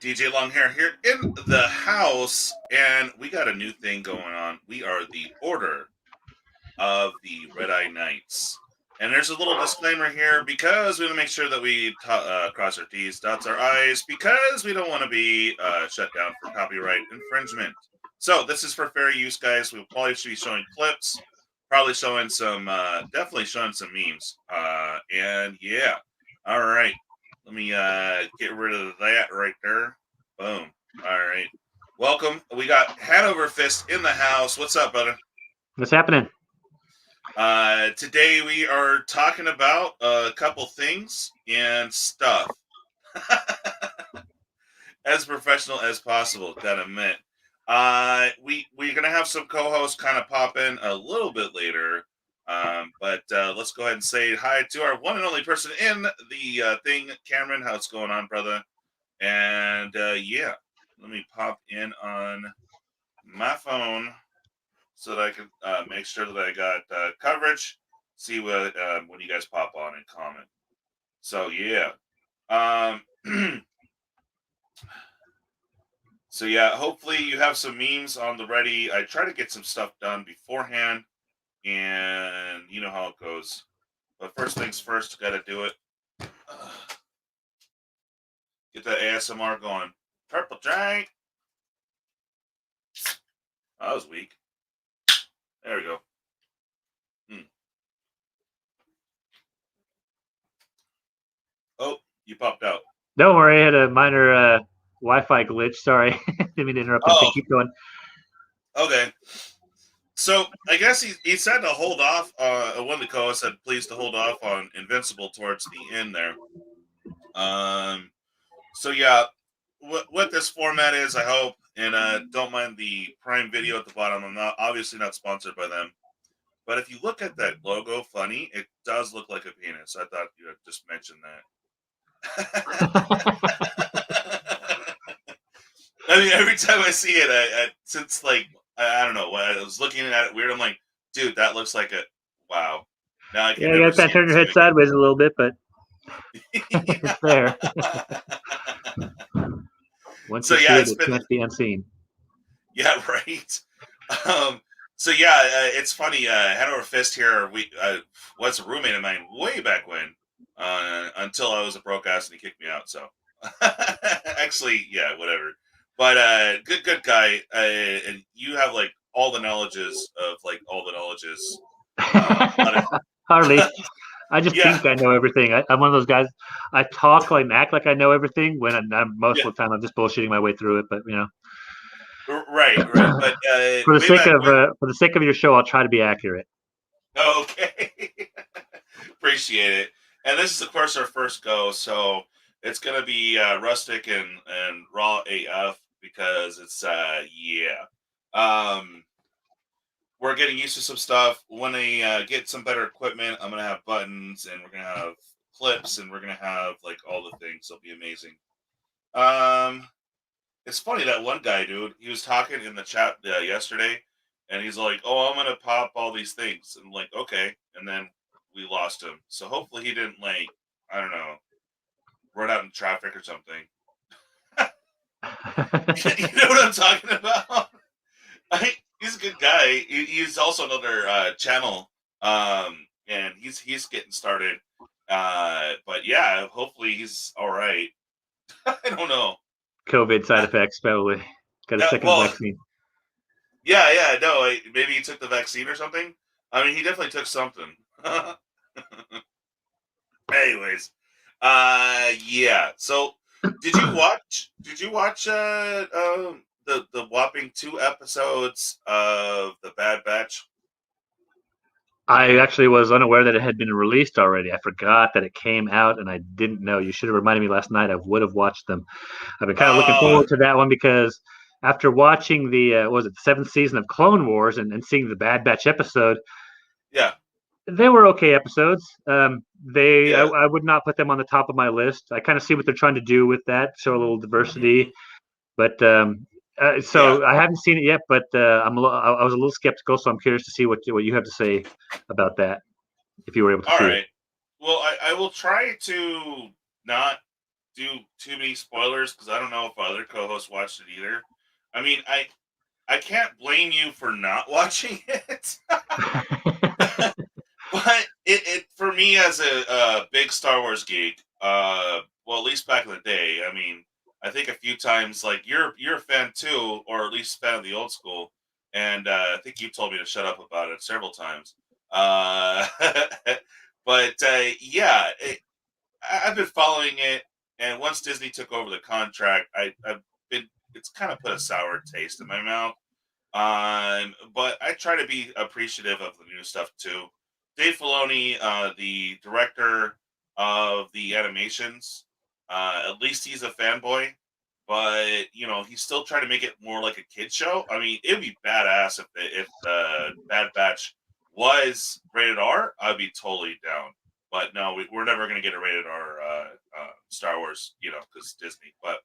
DJ Longhair here in the house, and we got a new thing going on. We are the Order of the Red Eye Knights. And there's a little disclaimer here because we want to make sure that we cross our T's, dots our I's, because we don't want to be shut down for copyright infringement. So this is for fair use, guys. We'll probably should be showing clips, probably showing some, definitely showing some memes. And yeah, all right. Let me get rid of that right there. Boom. All right. Welcome. We got Hanover Fist in the house. What's up, brother? What's happening? Today we are talking about a couple things and stuff. As professional as possible, gotta admit. We're gonna have some co-hosts kind of pop in a little bit later. But let's go ahead and say hi to our one and only person in the thing, Cameron. How's it going on, brother? And yeah, let me pop in on my phone so that I can make sure that I got coverage. See what when you guys pop on and comment. So yeah, so yeah. Hopefully you have some memes on the ready. I try to get some stuff done beforehand, and you know how it goes. But first things first, got to do it. Get that ASMR going. Purple Giant. Oh, that was weak. There we go. Oh, you popped out. Don't worry, I had a minor Wi-Fi glitch. Sorry, didn't mean to interrupt. Oh, keep going. Okay. So I guess he said to hold off. One of the co-hosts said please to hold off on Invincible towards the end there. So yeah, what this format is, I hope, and don't mind the Prime Video at the bottom. I'm obviously not sponsored by them, but if you look at that logo, funny, it does look like a penis. I thought you had just mentioned that. I mean, every time I see it, since like I don't know, when I was looking at it weird, I'm like, dude, that looks like a wow. Now I can you got to turn your head sideways a little bit, but it's there. Once you see it can't be unseen. Yeah, right. So yeah, it's funny. Hanover Fist here. We was a roommate of mine way back when, until I was a broke ass and he kicked me out. So actually, yeah, whatever. But good guy. And you have like all the knowledges of like all the knowledges. Hardly. I just think I know everything. I'm one of those guys. I talk like and act like I know everything when I'm most of the time I'm just bullshitting my way through it. But you know. Right. But for the sake of your show, I'll try to be accurate. Okay. Appreciate it. And this is of course our first go, so it's gonna be rustic and raw AF because it's we're getting used to some stuff. When I get some better equipment, I'm gonna have buttons and we're gonna have clips and we're gonna have like all the things. It'll be amazing. It's funny that one guy, dude, he was talking in the chat yesterday, and he's like, "Oh, I'm gonna pop all these things," and I'm like, "Okay," and then we lost him. So hopefully he didn't like, I don't know, run out in traffic or something. You know what I'm talking about? He's a good guy. He's also another channel, and he's getting started. But yeah, hopefully he's all right. I don't know. COVID side effects, probably. Got a second vaccine. Yeah, no, maybe he took the vaccine or something. I mean, he definitely took something. Anyways, yeah. So, did you watch? The whopping 2 episodes of The Bad Batch? I actually was unaware that it had been released already. I forgot that it came out, and I didn't know. You should have reminded me last night. I would have watched them. I've been kind of looking forward to that one because after watching the 7th season of Clone Wars and seeing the Bad Batch episode, they were okay episodes. I would not put them on the top of my list. I kind of see what they're trying to do with that, show a little diversity, but. I haven't seen it yet, but I was a little skeptical, so I'm curious to see what you have to say about that, if you were able to see it. Well, I will try to not do too many spoilers because I don't know if other co-hosts watched it either. I mean, I can't blame you for not watching it, but it for me as a big Star Wars geek, well, at least back in the day, I mean, I think a few times like you're a fan too, or at least a fan of the old school, and I think you told me to shut up about it several times. Uh, but yeah, I've been following it, and once Disney took over the contract, I've been it's kind of put a sour taste in my mouth. But I try to be appreciative of the new stuff too. Dave Filoni, the director of the animations, at least he's a fanboy. But he's still trying to make it more like a kid show. I mean, it would be badass if the Bad Batch was rated R. I'd be totally down. But no, we're never going to get a rated R Star Wars, because Disney. But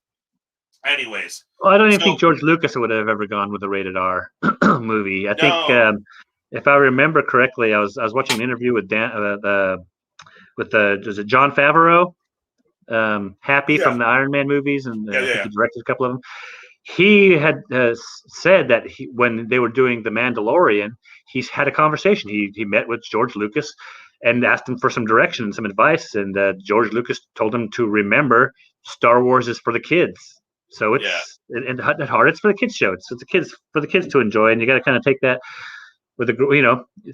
anyways, Well, I don't even so think George Lucas would have ever gone with a rated R movie. I think no, if I remember correctly, I was watching an interview with was it John Favreau, Happy yeah, from the Iron Man movies, and yeah, I yeah, think yeah. he directed a couple of them. He had said that when they were doing The Mandalorian, he's had a conversation. He met with George Lucas and asked him for some direction and some advice. And George Lucas told him to remember Star Wars is for the kids. So Yeah. at heart, it's for the kids show. It's for the kids to enjoy, and you got to kind of take that with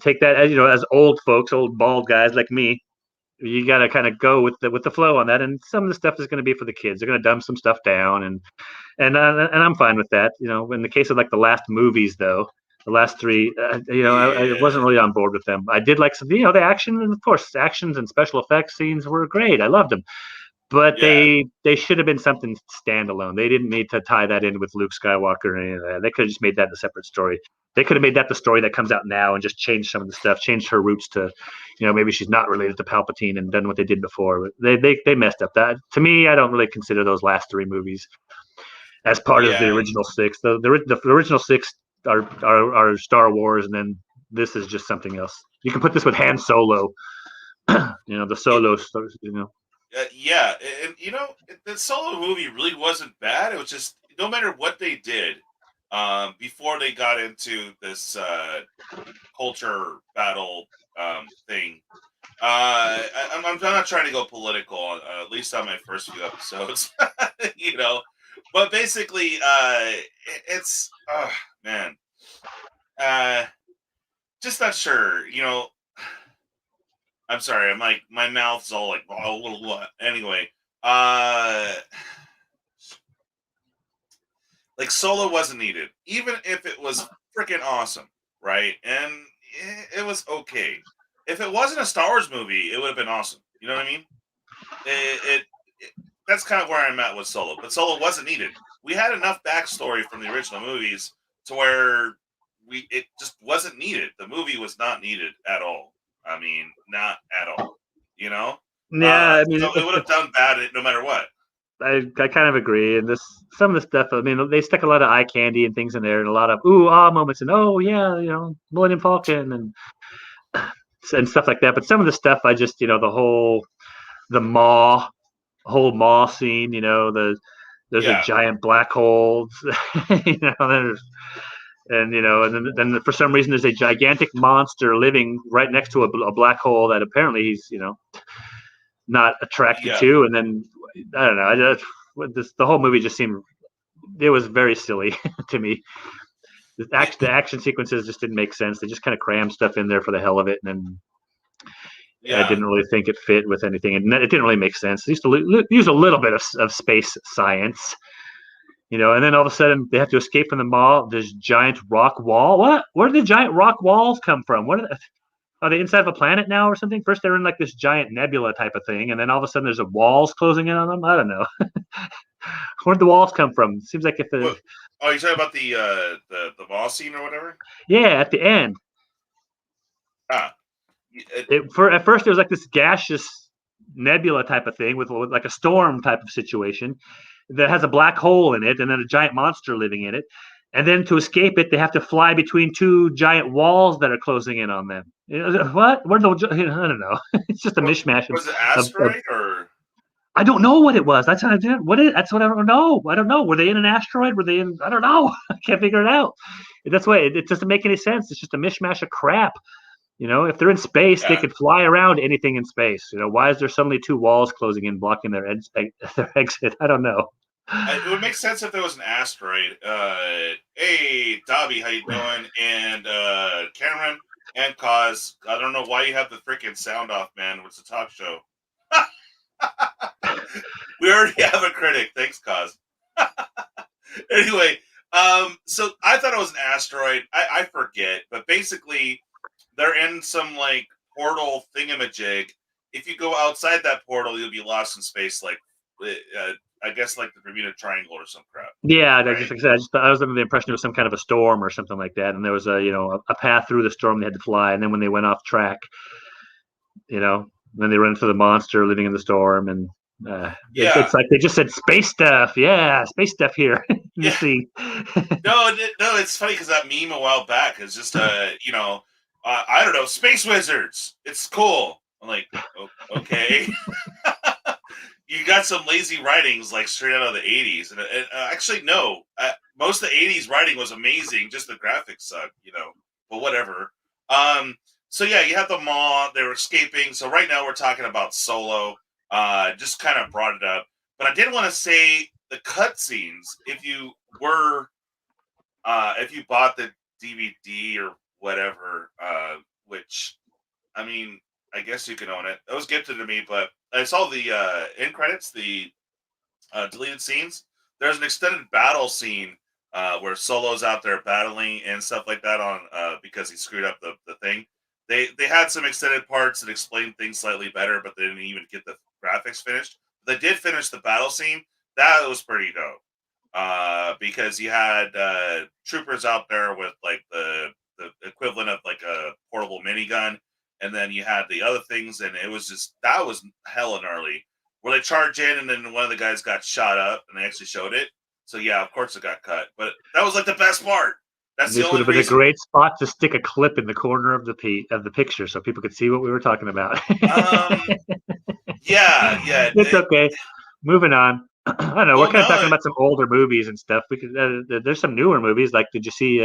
take that as as old folks, old bald guys like me. You got to kind of go with the flow on that, and some of the stuff is going to be for the kids. They're going to dumb some stuff down, and I'm fine with that. In the case of like the last movies, though, the last three, I wasn't Yeah. really on board with them. I did like some, the action, and of course, actions and special effects scenes were great. I loved them, but Yeah. they should have been something standalone. They didn't need to tie that in with Luke Skywalker or any of that. They could have just made that a separate story. They could have made that the story that comes out now and just changed some of the stuff, changed her roots to, maybe she's not related to Palpatine and done what they did before. But they messed up that. To me, I don't really consider those last three movies as part of the Yeah. original six. The original six are Star Wars, and then this is just something else. You can put this with Han Solo, the It, Solo, yeah. And the solo movie really wasn't bad. It was just no matter what they did, before they got into this culture battle thing. I'm not trying to go political, at least on my first few episodes, you know. But basically, it's man, uh, just not sure. I'm sorry. I'm like my mouth's all like blah, blah, blah. Anyway, uh, like Solo wasn't needed, even if it was freaking awesome, right? And it was okay. If it wasn't a Star Wars movie, it would have been awesome. You know what I mean? It that's kind of where I'm at with Solo. But Solo wasn't needed. We had enough backstory from the original movies to where it just wasn't needed. The movie was not needed at all. I mean, not at all. You know, Yeah, I mean, so it would have done bad no matter what. I kind of agree. And some of the stuff, I mean, they stuck a lot of eye candy and things in there, and a lot of ooh ah moments, and oh yeah, Millennium Falcon and stuff like that. But some of the stuff, I just the maw whole maw scene, there's a Yeah, giant black hole, there's and then for some reason there's a gigantic monster living right next to a black hole that apparently he's not attracted yeah, to, and then I don't know. The whole movie just seemed it was very silly to me. The action sequences just didn't make sense. They just kind of crammed stuff in there for the hell of it, and then I yeah, didn't really think it fit with anything, and it didn't really make sense. They used to use a little bit of space science, and then all of a sudden they have to escape from the mall. There's giant rock wall. What? Where did the giant rock walls come from? Are they inside of a planet now or something? First they're in like this giant nebula type of thing, and then all of a sudden there's a walls closing in on them. I don't know. Where'd the walls come from? Seems like if What? Oh, you talking about the boss scene or whatever? yeah, at the end, Ah, at first it was like this gaseous nebula type of thing with like a storm type of situation that has a black hole in it, and then a giant monster living in it. And then to escape it, they have to fly between two giant walls that are closing in on them. What? I don't know. It's just a what mishmash was it? of Asteroid or? I don't know what it was. That's how I did. What is? That's what I don't know. I don't know. Were they in an asteroid? Were they in? I don't know. I can't figure it out. That's why it doesn't make any sense. It's just a mishmash of crap. If they're in space, they Yeah, could fly around anything in space. Why is there suddenly two walls closing in, blocking their their exit? I don't know. it would make sense if there was an asteroid. Hey, Dobby, how you doing? And Cameron and Cause. I don't know why you have the freaking sound off, man. It's a talk show. We already have a critic. Thanks, Cause. Anyway, so I thought it was an asteroid. I forget, but basically, they're in some like portal thingamajig. If you go outside that portal, you'll be lost in space, like I guess like the Bermuda Triangle or some crap, Yeah, right? like I said, I was under the impression it was some kind of a storm or something like that, and there was a path through the storm they had to fly, and then when they went off track, then they run into the monster living in the storm, and Yeah, it's like they just said space stuff. Yeah, space stuff here in the yeah. sea. No, it's funny because that meme a while back is just I don't know, space wizards. It's cool. I'm like, okay. You got some lazy writings like straight out of the 80s. And actually, no. Most of the 80s writing was amazing. Just the graphics suck. But whatever. Um, so, yeah, you have the Maw. They were escaping. So, right now, we're talking about Solo. Just kind of brought it up. But I did want to say the cutscenes, if you bought the DVD or whatever, which I mean, I guess you can own it. It was gifted to me, but I saw the end credits, the deleted scenes. There's an extended battle scene where Solo's out there battling and stuff like that on because he screwed up the thing. They had some extended parts that explained things slightly better, but they didn't even get the graphics finished. They did finish the battle scene. That was pretty dope because you had troopers out there with like the equivalent of like a portable minigun, and then you had the other things, and it was just that was hella gnarly. Where they charge in, and then one of the guys got shot up, and they actually showed it. So yeah, of course it got cut, but that was like the best part. That's the This would only have been a reason. great spot to stick a clip in the corner of the picture so people could see what we were talking about. Um, yeah, yeah. It's okay. Moving on. I don't know. We're Well, kind of no. talking about some older movies and stuff. We could. There's some newer movies. Like, did you see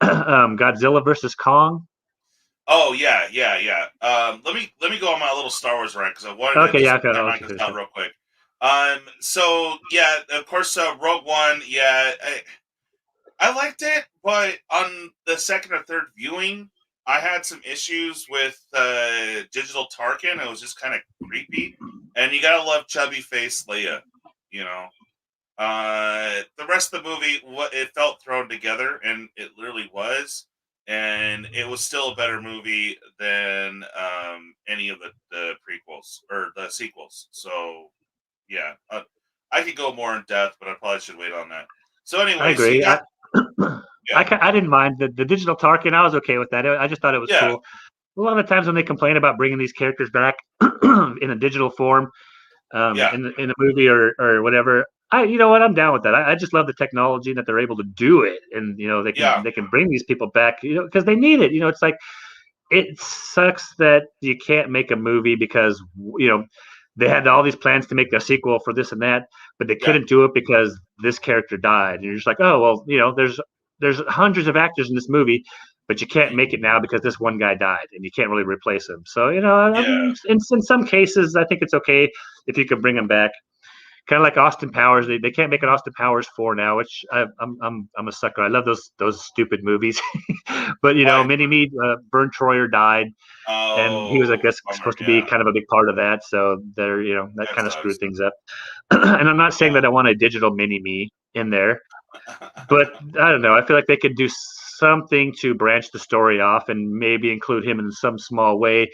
Godzilla versus Kong? Oh yeah, yeah, yeah. Let me go on my little Star Wars rant because I wanted to Okay, just yeah. Okay, kind of I'll knock let you this finish out it. real quick. So of course, Rogue One. Yeah, I liked it, but on the second or third viewing, I had some issues with digital Tarkin. It was just kind of creepy, and you gotta love chubby face Leia. You know, the rest of the movie, what it felt thrown together, and it literally was, and it was still a better movie than any of the prequels or the sequels. So yeah, I could go more in depth, but I probably should wait on that. So I anyway, so you agree. got yeah, I didn't mind the digital Tarkin. I was okay with that. I just thought it was yeah, cool. A lot of times when they complain about bringing these characters back in a digital form, yeah, in a movie or whatever. You know what, I'm down with that. I just love the technology that they're able to do it, and yeah, they can bring these people back, because they need it. It's like it sucks that you can't make a movie because they had all these plans to make a sequel for this and that, but they yeah, couldn't do it because this character died. And you're just like, oh well, there's hundreds of actors in this movie, but you can't mhm, make it now because this one guy died, and you can't really replace him. So yeah, in some cases, I think it's okay if you can bring him back. Kind of like Austin Powers, they can't make an Austin Powers 4 now, which I'm a sucker. I love those stupid movies, but right. Mini Me, Vern Troyer died, and he was, I Oh, guess, bummer. supposed to be Yeah, kind of a big part of that. So that that kind of screwed sucks. things up. And I'm not saying Yeah. that I want a digital Mini Me in there, but I don't know. I feel like they could do something to branch the story off and maybe include him in some small way,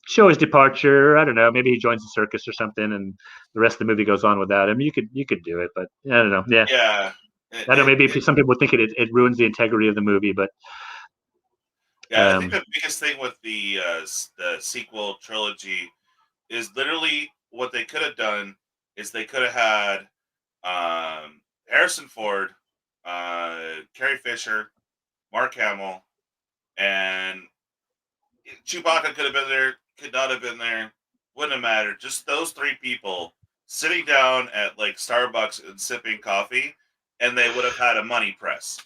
show his departure. I don't know. Maybe he joins the circus or something, and the rest of the movie goes on without him. You could do it, but I don't know. Yeah, Yeah. It, I don't know. it, Maybe it, some people think it ruins the integrity of the movie, but yeah, I think um, the biggest thing with the sequel trilogy is literally what they could have done is they could have had Harrison Ford, Carrie Fisher, Mark Hamill, and Chewbacca could have been there, could not have been there. wouldn't have mattered. Just those three people sitting down at like Starbucks and sipping coffee, and they would have had a money press.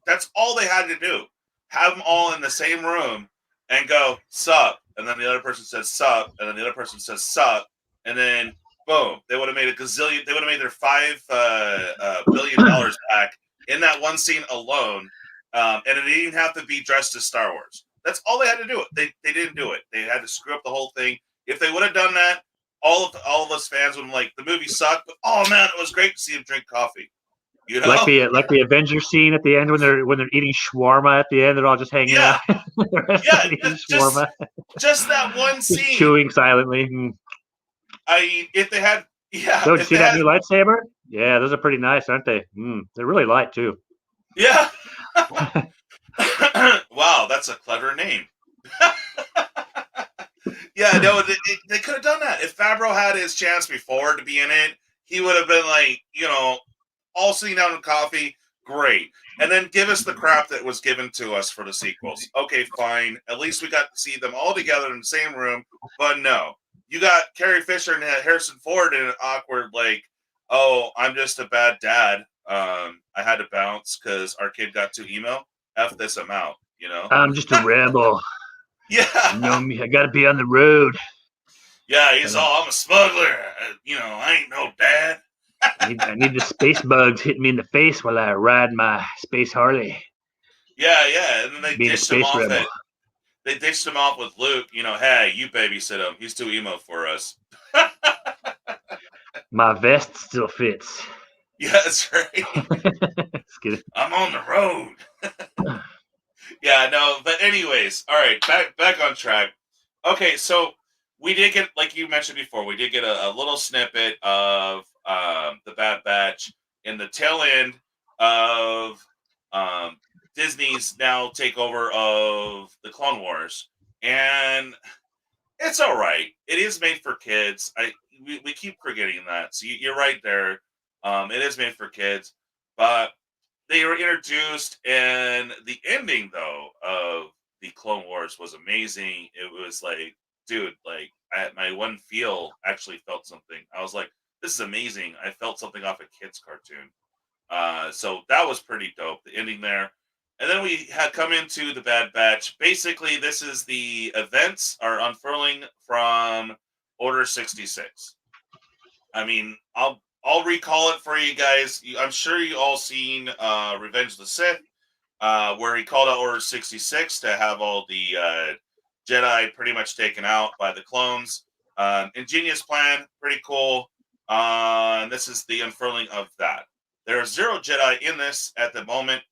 That's all they had to do. Have them all in the same room and go sup, and then the other person says sup, and then the other person says sup, and then boom, they would have made a gazillion. They would have made their $5 billion back in that one scene alone, and it didn't even have to be dressed as Star Wars. That's all they had to do. They didn't do it. They had to screw up the whole thing. If they would have done that, all of us fans would have like the movie sucked, but oh man, it was great to see him drink coffee. You know, like the Avengers scene at the end when they're eating shawarma at the end, they're all just hanging yeah, out. The rest yeah, of eating shawarma, just that one just scene. chewing silently. I mean, if they had, yeah, So, did you if see they that had, new lightsaber? Yeah, those are pretty nice, aren't they? They're really light too. yeah. Wow, that's a clever name. Yeah, no, they could have done that. If Favreau had his chance before to be in it, he would have been like, all sitting down with coffee, great. And then give us the crap that was given to us for the sequels. Okay, fine. At least we got to see them all together in the same room. But no, you got Carrie Fisher and Harrison Ford in an awkward, like, oh, I'm just a bad dad. I had to bounce because our kid got too emo. F this amount, I'm just a rebel. Yeah. You know me. I got to be on the road. Yeah, I'm a smuggler. I ain't no dad. I need the space bugs hitting me in the face while I ride my space Harley. Yeah. And then they Being a dished him space off rebel. they dished him off with Luke, hey, you babysit him. He's too emo for us. My vest still fits. Yeah, that's right. I'm on the road. Yeah, no, but anyways, all right, back on track. Okay, so we did get, like you mentioned before, we did get a little snippet of the Bad Batch in the tail end of Disney's now takeover of the Clone Wars, and it's all right. It is made for kids. We keep forgetting that, so you're right there. It is made for kids, but they were introduced, and the ending though of the Clone Wars was amazing. It was like, dude, like my one feel actually felt something. I was like, this is amazing. I felt something off a kid's cartoon. So that was pretty dope. The ending there, and then we had come into the Bad Batch. Basically, this is the events are unfurling from Order 66. I mean, I'll recall it for you guys. I'm sure you all seen Revenge of the Sith, where he called out Order 66 to have all the Jedi pretty much taken out by the clones. Ingenious plan, pretty cool. This is the unfurling of that. There are 0 Jedi in this at the moment.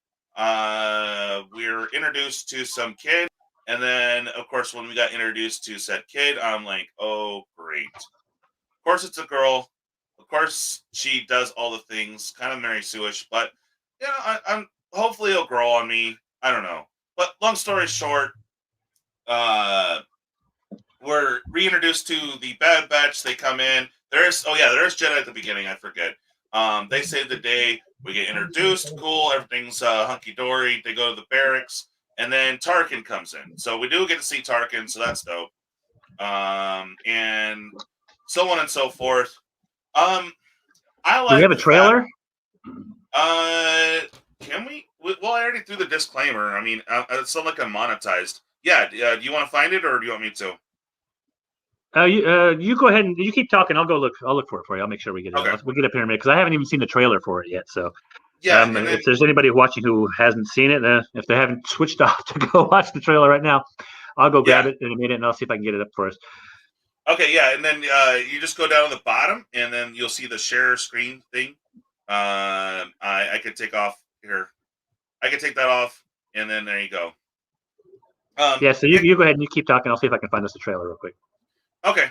We're introduced to some kid, and then, of course, when we got introduced to said kid, I'm like, oh, great. Of course, it's a girl. Of course, she does all the things, kind of Mary Sue-ish, but I'm hopefully it'll grow on me. I don't know. But long story short, uh, we're reintroduced to the Bad Batch. They come in. There's Jedi at the beginning. I forget. They save the day. We get introduced. Cool. Everything's hunky dory. They go to the barracks, and then Tarkin comes in. So we do get to see Tarkin. So that's dope. And so on and so forth. I like. Do we have a trailer? Can we? Well, I already threw the disclaimer. I mean, it's not like I'm monetized. Yeah. Do you want to find it, or do you want me to? You go ahead and you keep talking. I'll look for it for you. I'll make sure we get it. Okay. We'll get up here in a minute because I haven't even seen the trailer for it yet. So, yeah. If there's anybody watching who hasn't seen it, if they haven't switched off to go watch the trailer right now, I'll go grab it in a minute and I'll see if I can get it up for us. Okay, yeah, and then you just go down to the bottom, and then you'll see the share screen thing. I could take off here. I could take that off, and then there you go. Yeah, so you go ahead and you keep talking. I'll see if I can find us the trailer real quick. Okay.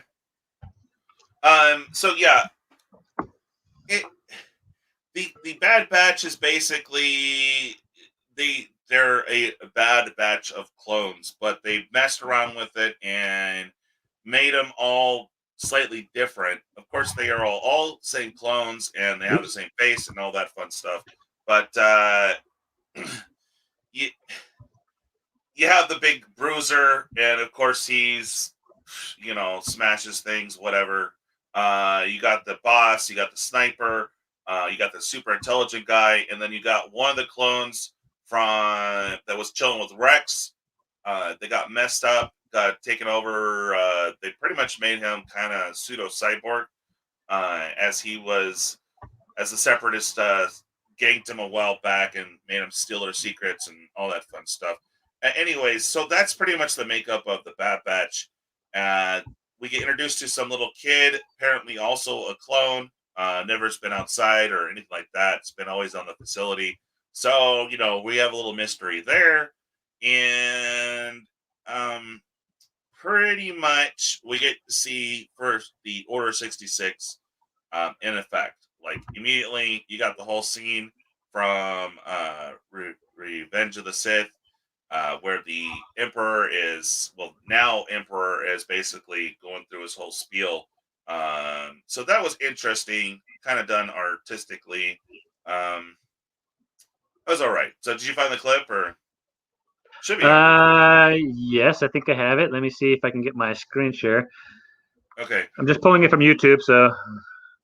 So yeah, the Bad Batch is basically they're a bad batch of clones, but they messed around with it and made them all slightly different. Of course, they are all same clones and they have the same face and all that fun stuff. But you have the big bruiser, and of course he's smashes things, whatever. You got the boss, you got the sniper, you got the super intelligent guy, and then you got one of the clones from that was chilling with Rex. They got messed up, got taken over. They pretty much made him kind of pseudo cyborg, as he was as the separatists ganked him a while back and made him steal their secrets and all that fun stuff. Anyways, so that's pretty much the makeup of the Bad Batch. Uh, we get introduced to some little kid, apparently also a clone. Never's been outside or anything like that. It's been always on the facility. So, we have a little mystery there. And pretty much we get to see first the Order 66 in effect. Like immediately, you got the whole scene from Revenge of the Sith, where the Emperor now Emperor is basically going through his whole spiel. So that was interesting, kind of done artistically. It was all right. So did you find the clip or should be? Yes, I think I have it. Let me see if I can get my screen share. Okay. I'm just pulling it from YouTube, so.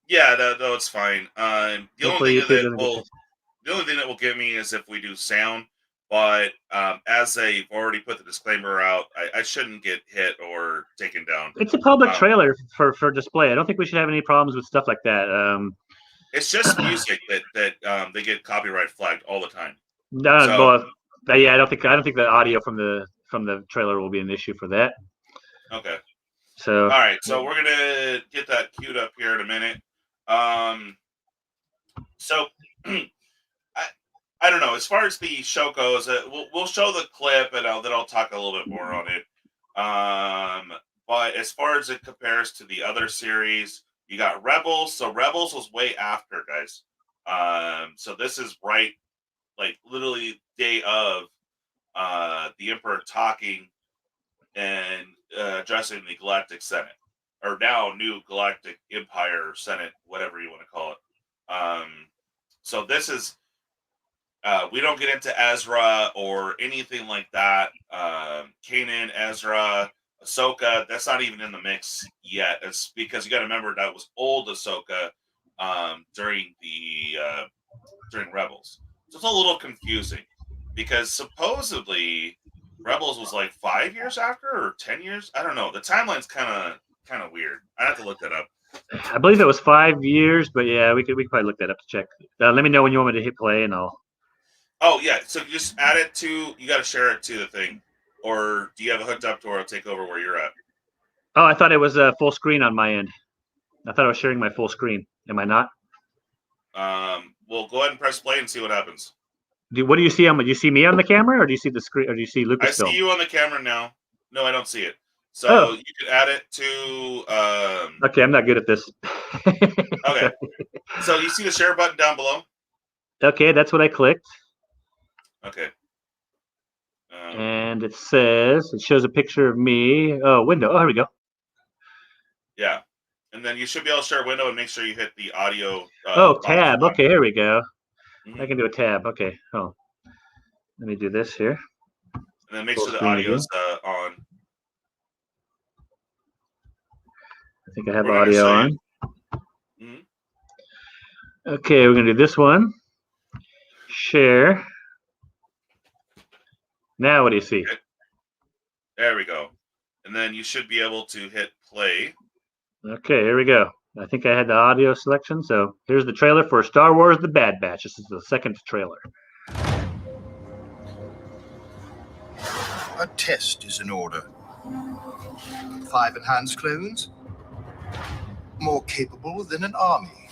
Yeah, no, it's fine. The only thing that will get me is if we do sound. But as they've already put the disclaimer out, I shouldn't get hit or taken down. It's a public trailer for display. I don't think we should have any problems with stuff like that. It's just music that they get copyright flagged all the time. No, yeah, I don't think the audio from the trailer will be an issue for that. Okay. So all right, so we're gonna get that queued up here in a minute. So I don't know. As far as the show goes, we'll show the clip and then I'll talk a little bit more on it. But as far as it compares to the other series, you got Rebels. So Rebels was way after, guys. So this is right, like literally day of the Emperor talking and addressing the Galactic Senate, or now new Galactic Empire Senate, whatever you want to call it. So this is. We don't get into Ezra or anything like that. Kanan, Ezra, Ahsoka, that's not even in the mix yet. It's because you got to remember that was old Ahsoka during Rebels. So it's a little confusing because supposedly Rebels was like 5 years after or 10 years. I don't know. The timeline's kind of weird. I have to look that up. I believe it was 5 years, but yeah, we could probably look that up to check. Let me know when you want me to hit play, and I'll. Oh, yeah. So you just add it to, you got to share it to the thing. Or do you have it hooked up to where it'll take over where you're at? Oh, I thought it was full screen on my end. I thought I was sharing my full screen. Am I not? Well, go ahead and press play and see what happens. What do you see? Do you see me on the camera, or do you see the screen, or do you see Lucasfilm? I see you on the camera now. No, I don't see it. So you can add it to. Okay, I'm not good at this. Okay. So you see the share button down below? Okay, that's what I clicked. Okay. And it shows a picture of me. Oh, window. Oh, here we go. Yeah. And then you should be able to share a window and make sure you hit the audio. Tab. Okay, here we go. Mm-hmm. I can do a tab. Okay. Oh, let me do this here. And then make sure the audio's on. I think I have audio on. Mm-hmm. Okay, we're going to do this one. Share. Now what do you see? Okay. There we go. And then you should be able to hit play. Okay, here we go. I think I had the audio selection. So here's the trailer for Star Wars The Bad Batch. This is the second trailer. A test is in order. 5 enhanced clones, more capable than an army.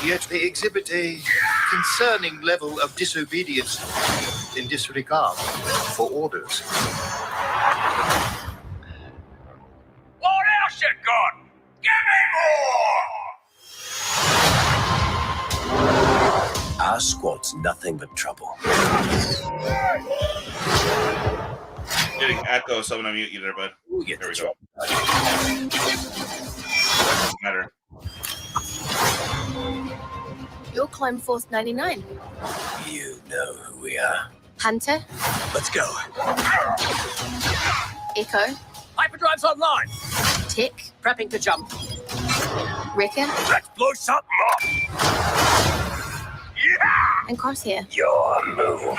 Yet they exhibit a concerning level of disobedience and disregard for orders. What else you got? Give me more! Our squad's nothing but trouble. Getting echo, so I'm going to mute you there, bud. There we go. Doesn't matter. You're Clone Force 99. You know who we are. Hunter, Let's go. Echo, Hyperdrive's online. Tick. Prepping to jump. Reckon. Let's blow something up. Yeah! And Crosshair. Your move.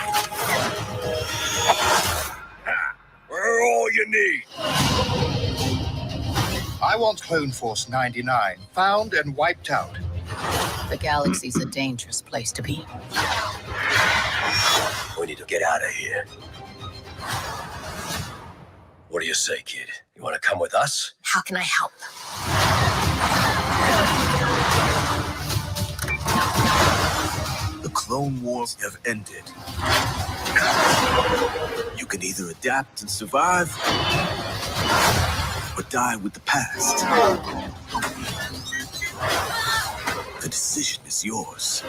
We're all you need. I want Clone Force 99 found and wiped out. The galaxy's a dangerous place to be. We need to get out of here. What do you say, kid? You want to come with us? How can I help? The Clone Wars have ended. You can either adapt and survive, or die with the past. The decision is yours.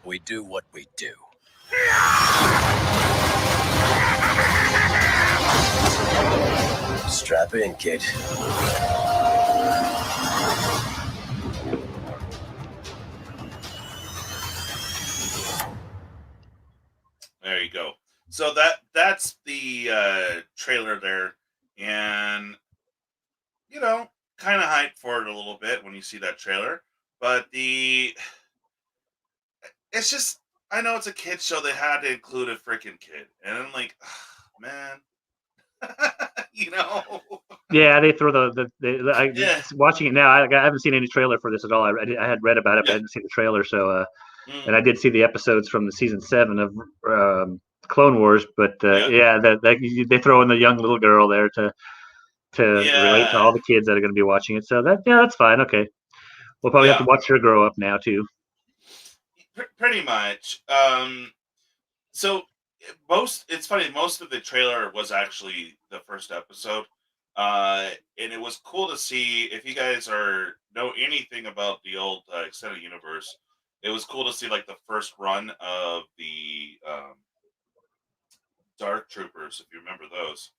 We do what we do. Strap in, kid. There you go. So that's the trailer there, and kind of hyped for it a little bit when you see that trailer. But it's just, I know it's a kid show. They had to include a freaking kid, and I'm like, man, Yeah, they throw Yeah. watching it now. I haven't seen any trailer for this at all. I had read about it, but I didn't see the trailer. So, and I did see the episodes from the season 7 of Clone Wars. But yeah, they throw in the young little girl there to relate to all the kids that are going to be watching it. So that's fine. Okay, we'll probably have to watch her grow up now too. Pretty much. So it's funny. Most of the trailer was actually the first episode, and it was cool to see. If you guys know anything about the old extended universe, it was cool to see like the first run of the Dark Troopers, if you remember those.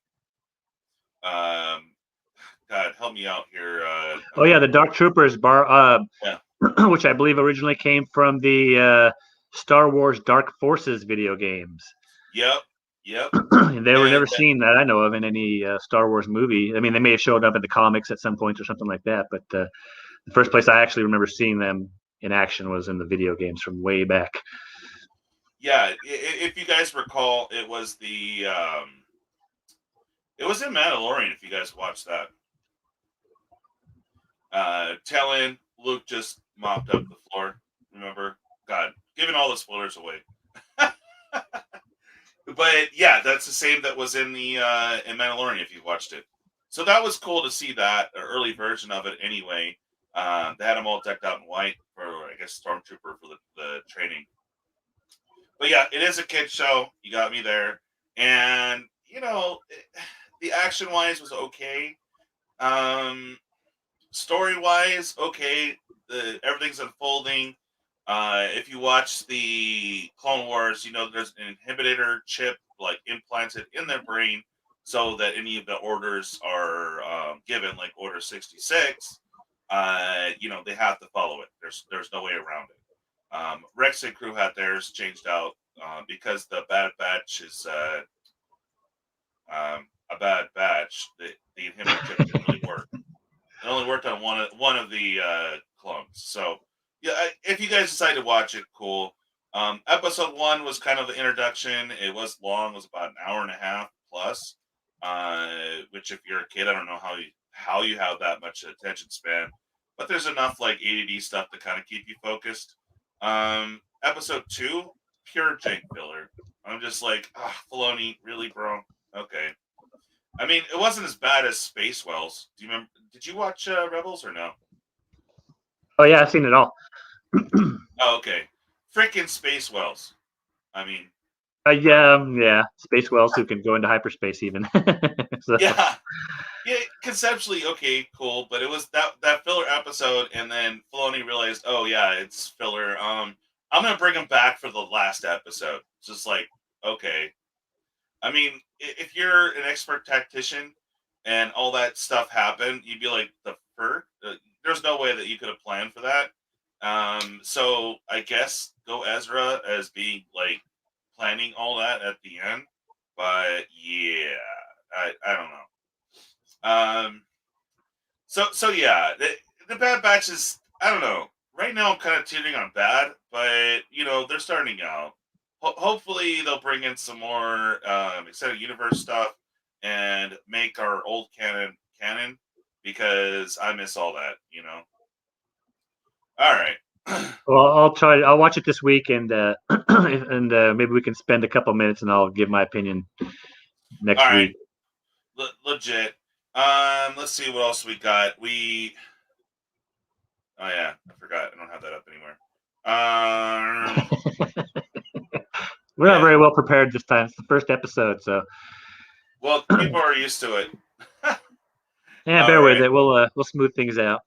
God, help me out here. Oh yeah, the Dark Troopers Yeah. which I believe originally came from the Star Wars Dark Forces video games. Yep. They were never seen that I know of in any Star Wars movie. I mean, they may have showed up in the comics at some point or something like that, but the first place I actually remember seeing them in action was in the video games from way back. Yeah, if you guys recall, it was it was in Mandalorian. If you guys watched that, Talon, Luke just mopped up the floor. Remember? God, giving all the spoilers away. But yeah, that's the same that was in the in Mandalorian. If you watched it, so that was cool to see that early version of it. Anyway, they had them all decked out in white for, I guess, Stormtrooper for the training. But yeah, it is a kid show. You got me there, and the action wise was okay. Story wise, okay. Everything's unfolding. If you watch the Clone Wars, there's an inhibitor chip like implanted in their brain, so that any of the orders are given, like Order 66. They have to follow it. There's no way around it. Rex and crew had theirs changed out because the Bad Batch is a bad batch. The inhibitor chip didn't really work. It only worked on one of the clones. So yeah, if you guys decide to watch it, cool. Episode 1 was kind of an introduction. It was long. It was about an hour and a half plus. Which, if you're a kid, I don't know how you have that much attention span. But there's enough like ADD stuff to kind of keep you focused. Episode 2, pure jank filler. I'm just like, Filoni, really, bro? Okay. I mean, it wasn't as bad as Space Wells. Do you remember? Did you watch Rebels or no? Oh yeah, I've seen it all. Oh, okay. Freaking Space Wells. I mean. Yeah. Space Wells who can go into hyperspace even. So. Yeah, conceptually, okay, cool, but it was that filler episode, and then Filoni realized, oh yeah, it's filler. I'm gonna bring him back for the last episode. It's just like, okay. I mean, if you're an expert tactician and all that stuff happened, you'd be like, there's no way that you could have planned for that. So I guess go Ezra as being like planning all that at the end. But yeah, I don't know. So yeah, the Bad Batch is, I don't know. Right now, I'm kind of tuning on bad, but they're starting out. Hopefully, they'll bring in some more extended universe stuff and make our old canon because I miss all that. All right. Well, I'll try. I'll watch it this week, and and maybe we can spend a couple minutes, and I'll give my opinion next All right. week. Legit. Let's see what else we got. Oh yeah, I forgot. I don't have that up anymore. We're not Yeah. very well prepared this time. It's the first episode, so Well, people are used to it. yeah, All bear with right. it. We'll smooth things out.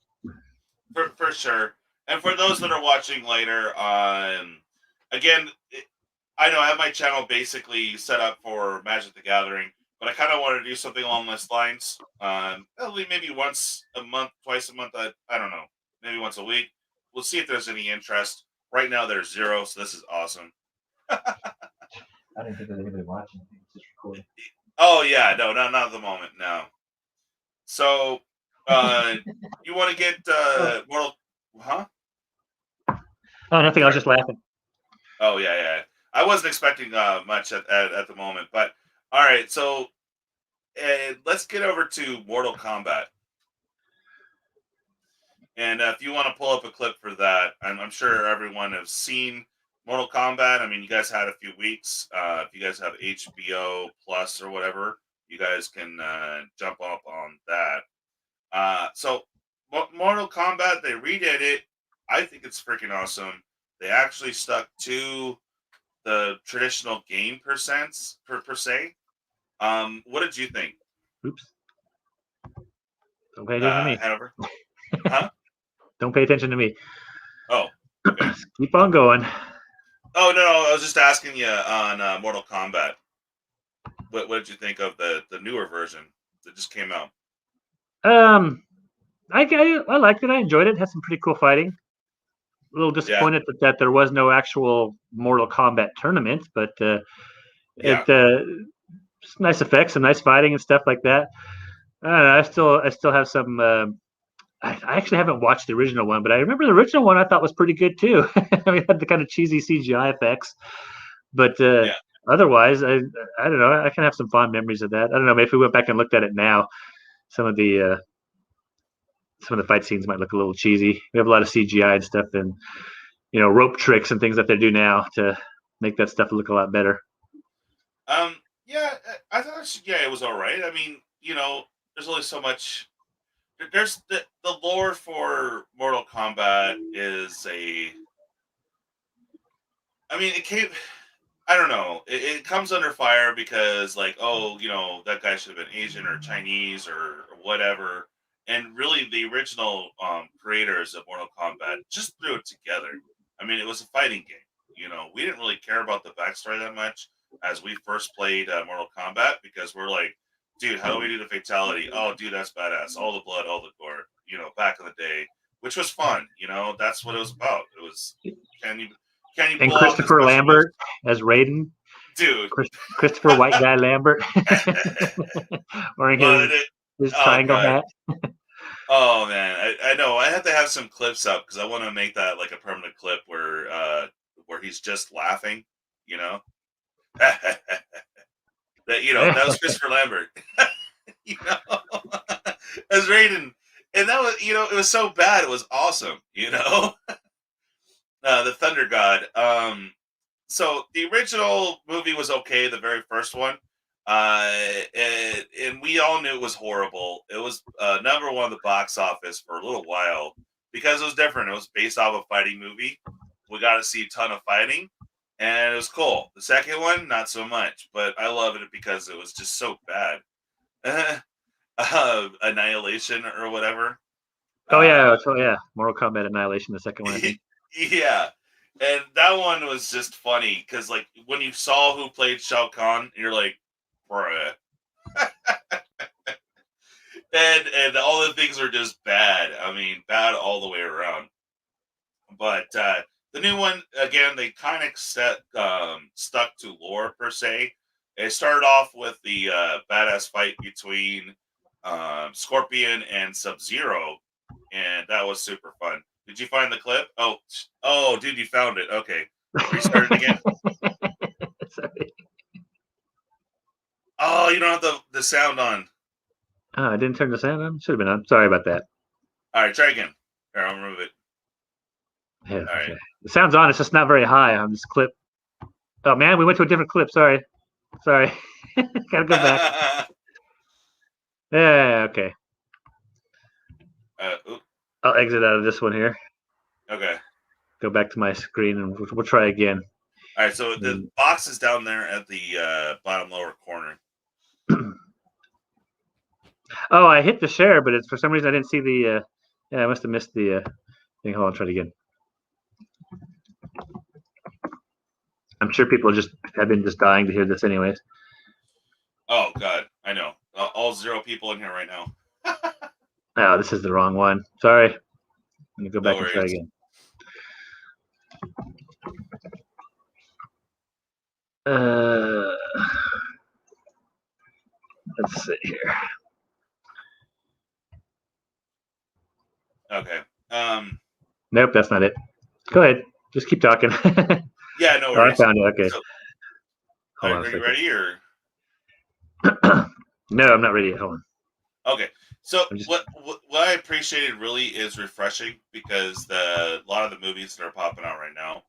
For sure. And for those that are watching later, again, I know I have my channel basically set up for Magic the Gathering, but I kind of want to do something along those lines. Maybe once a month, twice a month. I don't know. Maybe once a week. We'll see if there's any interest. Right now, there's zero, so this is awesome. I didn't think there's anybody watching. I think it's just recording. Oh yeah, no, not at the moment, no. So, you want to get Mortal? Huh? Oh, nothing. I was just laughing. Oh yeah. I wasn't expecting much at the moment, but all right. So let's get over to Mortal Kombat, and if you want to pull up a clip for that, I'm sure everyone has seen Mortal Kombat. I mean, you guys had a few weeks. If you guys have HBO Plus or whatever, you guys can jump up on that. So Mortal Kombat, they redid it. I think it's freaking awesome. They actually stuck to the traditional game per se. What did you think? Oops. Don't pay attention to me. Hanover? Huh? Don't pay attention to me. Oh, okay. Keep on going. Oh no, I was just asking you on Mortal Kombat. What did you think of the newer version that just came out? I liked it. I enjoyed it. Had some pretty cool fighting. A little disappointed that there was no actual Mortal Kombat tournament, but just nice effects and nice fighting and stuff like that. I don't know. I still have some. I actually haven't watched the original one, but I remember the original one I thought was pretty good too. I mean, it had the kind of cheesy CGI effects, but otherwise, I don't know. I can have some fond memories of that. I don't know. Maybe if we went back and looked at it now, some of the fight scenes might look a little cheesy. We have a lot of CGI and stuff, and rope tricks and things that they do now to make that stuff look a lot better. Yeah, I thought it was all right. I mean, there's only so much. There's the lore for Mortal Kombat is I mean, it came. I don't know. It comes under fire because, like, that guy should have been Asian or Chinese or whatever. And really, the original creators of Mortal Kombat just threw it together. I mean, it was a fighting game. We didn't really care about the backstory that much as we first played Mortal Kombat because we're like, dude, how do we do the fatality? Oh, dude, that's badass. All the blood, all the gore. Back in the day, which was fun. That's what it was about. It was can you and Christopher Lambert as Raiden, dude. Christopher White Guy Lambert wearing his triangle hat. Oh man, I know. I have to have some clips up because I want to make that like a permanent clip where he's just laughing. That that was Christopher Lambert. As Raiden, and that was it was so bad it was awesome. The Thunder God. So the original movie was okay, the very first one, and we all knew it was horrible. It was number one of the box office for a little while because it was different. It was based off a fighting movie. We got to see a ton of fighting, and it was cool. The second one, not so much, but I loved it because it was just so bad. Annihilation or whatever. Mortal Kombat Annihilation, the second one, I think. Yeah. And that one was just funny because, like, when you saw who played Shao Kahn, you're like, bruh. and all the things are just bad. I mean, bad all the way around. But the new one, again, they kind of stuck to lore per se. It started off with the badass fight between Scorpion and Sub-Zero, and that was super fun. Did you find the clip? Oh, dude, you found it. Okay, restart it again. Sorry. Oh, you don't have the sound on. Oh, I didn't turn the sound on. Should have been on. Sorry about that. All right, try again. Here, I'll remove it. Yeah, All right. okay. The sound's on. It's just not very high on this clip. Oh man, we went to a different clip. Sorry. Gotta go back. Yeah. Okay. I'll exit out of this one here. Okay. Go back to my screen and we'll try again. All right. So the box is down there at the bottom lower corner. Oh, I hit the share, but it's for some reason I didn't see the. Yeah, I must have missed the thing. Hold on, try it again. I'm sure people have been dying to hear this, anyways. Oh God, I know. All 0 people in here right now. Oh, this is the wrong one. Sorry. I'm gonna go back No and try worries. again. Let's see here. Okay. Nope, that's not it. Go ahead. Just keep talking. Yeah, no Oh, I worries. found it. Okay. So, Hold on a are you second. ready or? No, I'm not ready yet. Hold on. Okay. So what I appreciated really is refreshing because a lot of the movies that are popping out right now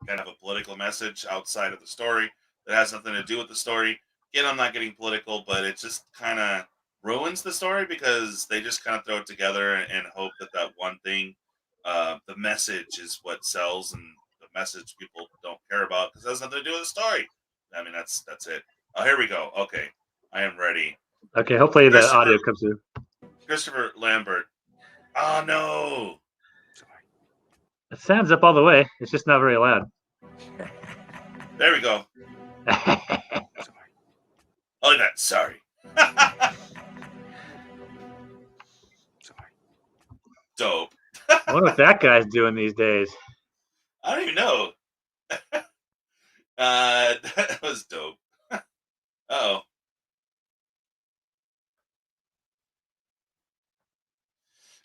kind of a political message outside of the story that has nothing to do with the story. Again, I'm not getting political, but it just kind of ruins the story because they just kind of throw it together and hope that one thing, the message is what sells, and the message people don't care about because it has nothing to do with the story. I mean, that's it. Oh, here we go. Okay, I am ready. Okay, hopefully the audio comes through. Christopher Lambert. Oh no! It sounds up all the way. It's just not very loud. There we go. Oh, that. Sorry. Dope. I wonder what that guy's doing these days. I don't even know. That was dope. Oh.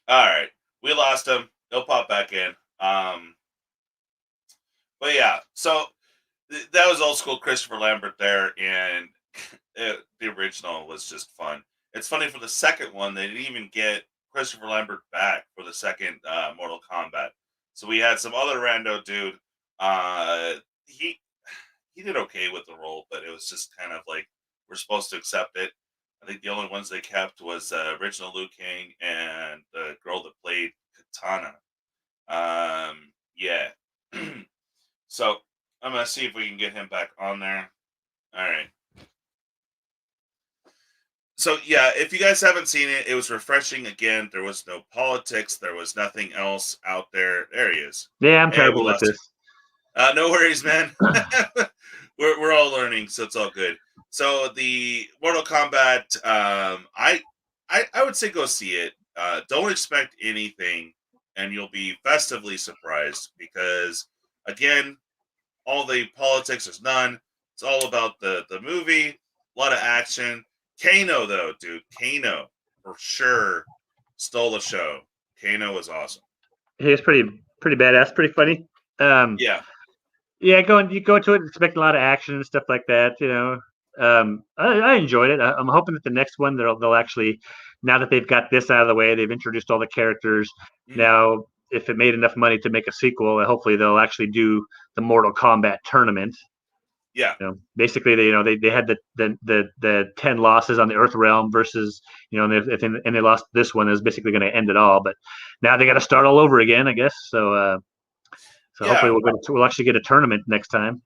All right. We lost him. He'll pop back in. But yeah, so that was old school Christopher Lambert there, and the original was just fun. It's funny for the second one, they didn't even get Christopher Lambert back for the second Mortal Kombat. So we had some other rando dude. He did okay with the role, but it was just kind of like we're supposed to accept it. I think the only ones they kept was original Liu Kang and the girl that played Katana. Yeah. So I'm gonna see if we can get him back on there. All right. So yeah, if you guys haven't seen it, it was refreshing. Again, there was no politics. There was nothing else out there. There he is. Yeah, I'm terrible at this. No worries, man. we're all learning, so it's all good. So the Mortal Kombat, I would say go see it. Don't expect anything, and you'll be festively surprised because, again, all the politics is none. It's all about the movie. A lot of action. Kano though, dude. Kano for sure stole the show. Kano was awesome. He was pretty badass, pretty funny. Yeah. Yeah, you go to it expecting a lot of action and stuff like that. You know, I enjoyed it. I'm hoping that the next one they'll actually, now that they've got this out of the way, they've introduced all the characters. Now, if it made enough money to make a sequel, hopefully they'll actually do the Mortal Kombat tournament. Yeah. You know, basically, they had the 10 losses on the Earth realm versus, and they lost this one is basically going to end it all. But now they got to start all over again, I guess. So hopefully we'll actually get a tournament next time.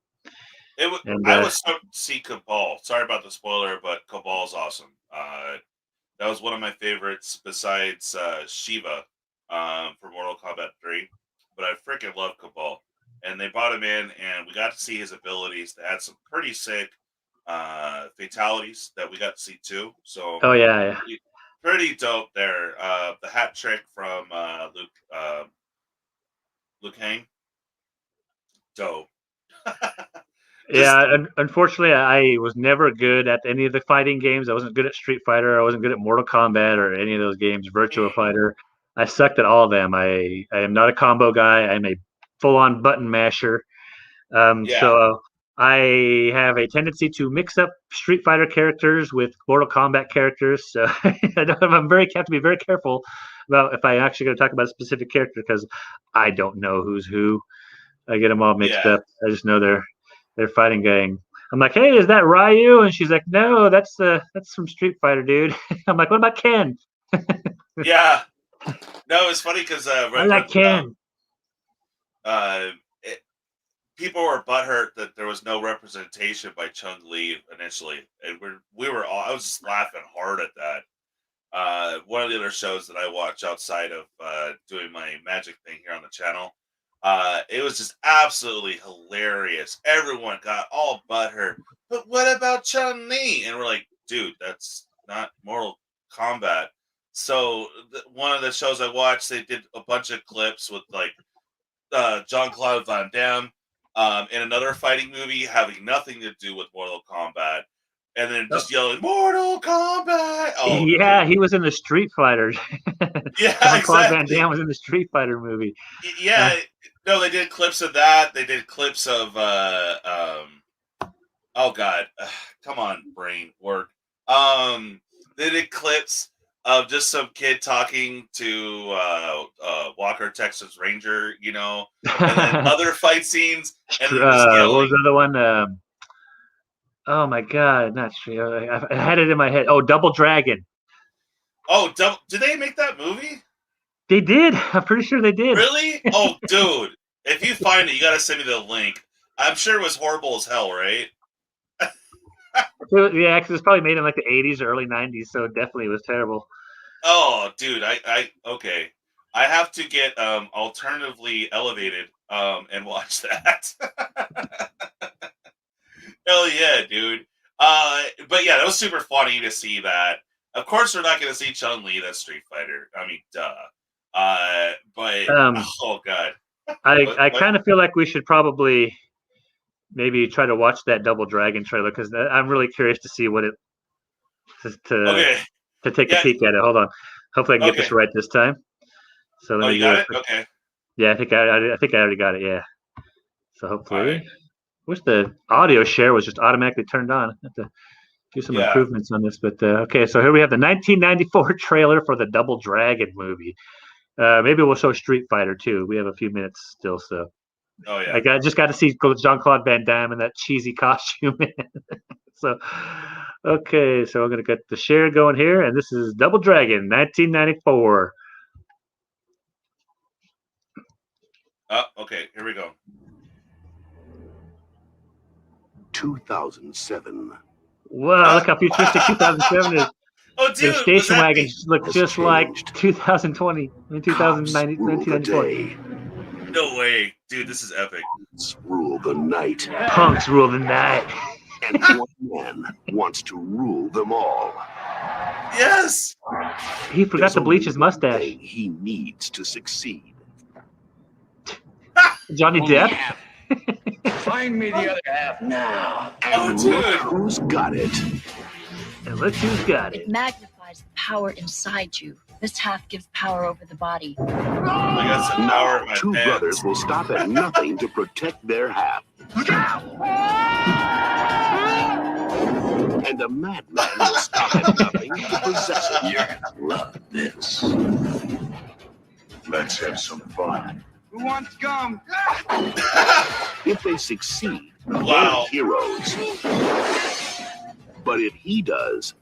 I was stoked to see Cabal. Sorry about the spoiler, but Cabal's awesome. That was one of my favorites besides Shiva for Mortal Kombat 3. But I freaking love Cabal. And they brought him in, and we got to see his abilities. They had some pretty sick fatalities that we got to see too. So, yeah. Pretty dope there. The hat trick from Liu Kang. Dope. Yeah, unfortunately, I was never good at any of the fighting games. I wasn't good at Street Fighter. I wasn't good at Mortal Kombat or any of those games. Virtua Fighter. I sucked at all of them. I am not a combo guy. I'm a full-on button masher. Yeah. So I have a tendency to mix up Street Fighter characters with Mortal Kombat characters. So I'm have to be very careful about if I'm actually going to talk about a specific character because I don't know who's who. I get them all mixed Yeah. up. I just know they're fighting gang. I'm like, hey, is that Ryu? And she's like, no, that's from Street Fighter, dude. I'm like, what about Ken? Yeah. No, it's funny because I like Ken. People were butthurt that there was no representation by Chung Li initially, and we were all. I was just laughing hard at that. One of the other shows that I watch outside of doing my magic thing here on the channel, it was just absolutely hilarious. Everyone got all butthurt. But what about Chung Li? And we're like, dude, that's not Mortal Kombat. So one of the shows I watched, they did a bunch of clips with like Jean-Claude Van Damme in another fighting movie having nothing to do with Mortal Kombat. And then just yelling, Mortal Kombat! Oh, yeah, he was in the Street Fighter. yeah, Jean-Claude Van exactly. Damme was in the Street Fighter movie. Yeah, no, they did clips of that. They did clips of, oh God, come on, brain, work. They did clips of just some kid talking to Walker, Texas Ranger, you know, and then other fight scenes, and then just yelling. What was the other one? Oh my God, not sure. I had it in my head. Oh, Double Dragon. Oh, did they make that movie? They did. I'm pretty sure they did. Really? Oh, dude. If you find it, you got to send me the link. I'm sure it was horrible as hell, right? Yeah, because it was probably made in like the 80s or early 90s, so definitely it was terrible. Oh, dude. Okay. I have to get alternatively elevated and watch that. Hell yeah, dude. But yeah, that was super funny to see that. Of course, we're not going to see Chun-Li, that's Street Fighter. I mean, duh. But oh god, I kind of feel like we should probably maybe try to watch that Double Dragon trailer because I'm really curious to see what it to take a peek at it. Hold on, hopefully I can get this right this time. So let me you got it. Okay. Yeah, I think I already got it. Yeah. So hopefully, wish the audio share was just automatically turned on. I have to do some improvements on this, but okay. So here we have the 1994 trailer for the Double Dragon movie. Maybe we'll show Street Fighter too. We have a few minutes still, so. Oh yeah. I just got to see Jean-Claude Van Damme in that cheesy costume. So, okay, so I'm gonna get the share going here, and this is Double Dragon, 1994. Oh, okay. Here we go. 2007. Wow, look how futuristic 2007 is. Oh, dude, the station wagons look just like 2020. I mean, 1994. No way. Dude, this is epic. Rule the night. Punks rule the night. And one man wants to rule them all. Yes! He forgot to bleach his mustache. He needs to succeed. Johnny Depp? Find me the other half now. And look who's got it. And look who's got it. It magnifies the power inside you. This half gives power over the body. I got some power in my two pants. brothers will stop at nothing to protect their half. And a madman will stop at nothing to possess it. You're gonna love this. Let's have some fun. Who wants gum? If they succeed, Wow. they're heroes. But if he does,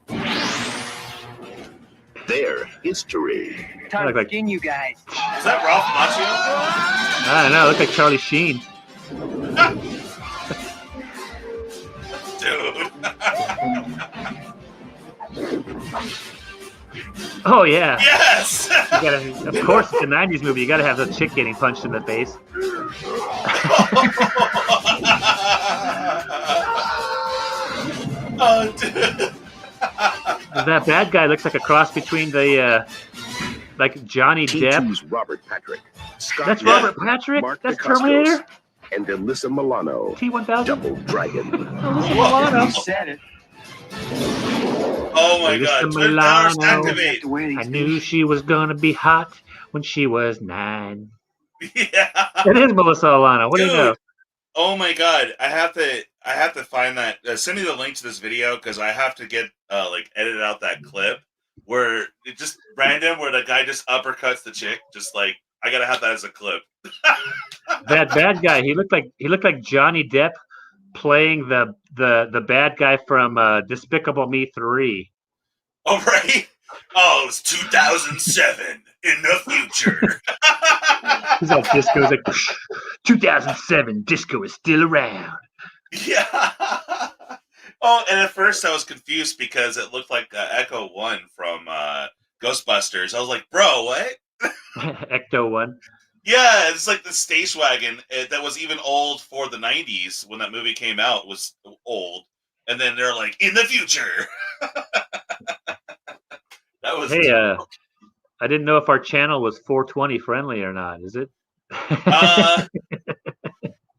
they're history. Time to skin you guys. Is that Ralph Macchio? I don't know. It looks like Charlie Sheen. Dude. Oh yeah. Yes. Of course, it's a '90s movie. You got to have the chick getting punched in the face. Oh, dude. That bad guy looks like a cross between the like Johnny Depp. T2's Robert Patrick. That's Robert Patrick. Mark That's Dacascos. Terminator. and Alyssa Milano. T-1000. Double Dragon. Alyssa Whoa. Milano. You said it. Oh my Alyssa God! Twin powers Milano. activate. I knew she was gonna be hot when she was 9. Yeah. It is Melissa Alana. What do you know? Dude, oh my God! I have to find that. Send me the link to this video because I have to get like edit out that clip where it just random where the guy just uppercuts the chick. Just like I gotta have that as a clip. That bad guy. He looked like Johnny Depp playing the bad guy from Despicable Me 3. Oh right. Oh, it's 2007 in the future. He's all disco. He's like, 2007, disco is still around. Yeah. Oh, and at first I was confused because it looked like Echo One from Ghostbusters. I was like, bro, what? Ecto 1. Yeah, it's like the station wagon that was even old for the 90s when that movie came out was old. And then they're like, in the future. That was Hey, I didn't know if our channel was 420 friendly or not. Is it?